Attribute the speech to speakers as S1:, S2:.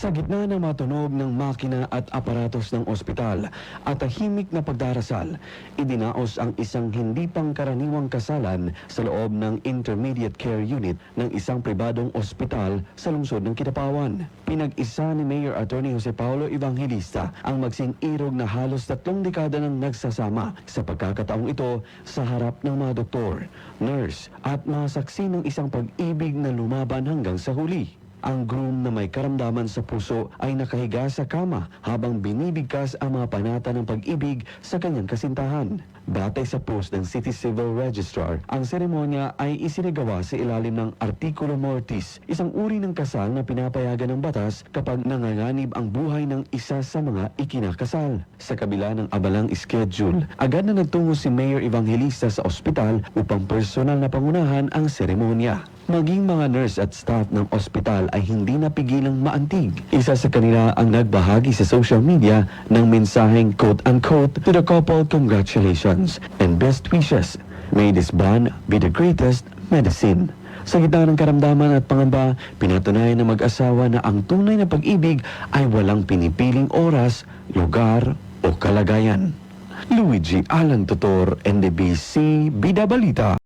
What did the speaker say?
S1: Sa gitna ng matunog ng makina at aparatos ng ospital at tahimik na pagdarasal, idinaos ang isang hindi pangkaraniwang kasalan sa loob ng intermediate care unit ng isang pribadong ospital sa lungsod ng Kidapawan. Pinag-isa ni Mayor Attorney Jose Paulo Evangelista ang magsing irog na halos 3 dekada nang nagsasama sa pagkakataong ito sa harap ng mga doktor, nurse at mga saksi ng isang pag-ibig na lumaban hanggang sa huli. Ang groom na may karamdaman sa puso ay nakahiga sa kama habang binibigkas ang mga panata ng pag-ibig sa kanyang kasintahan. Batay sa post ng City Civil Registrar, ang seremonya ay isinagawa sa ilalim ng Artikulo Mortis, isang uri ng kasal na pinapayagan ng batas kapag nanganganib ang buhay ng isa sa mga ikinakasal. Sa kabila ng abalang schedule, agad na nagtungo si Mayor Evangelista sa ospital upang personal na pangunahan ang seremonya. Maging mga nurse at staff ng ospital ay hindi napigilang maantig. Isa sa kanila ang nagbahagi sa social media ng mensaheng quote-unquote to the couple, congratulations and best wishes. May this bond be the greatest medicine. Sa gitna ng karamdaman at pangamba, pinatunayan ng mag-asawa na ang tunay na pag-ibig ay walang pinipiling oras, lugar o kalagayan. Luigi Alan Tutor, NDBC, Bida Balita.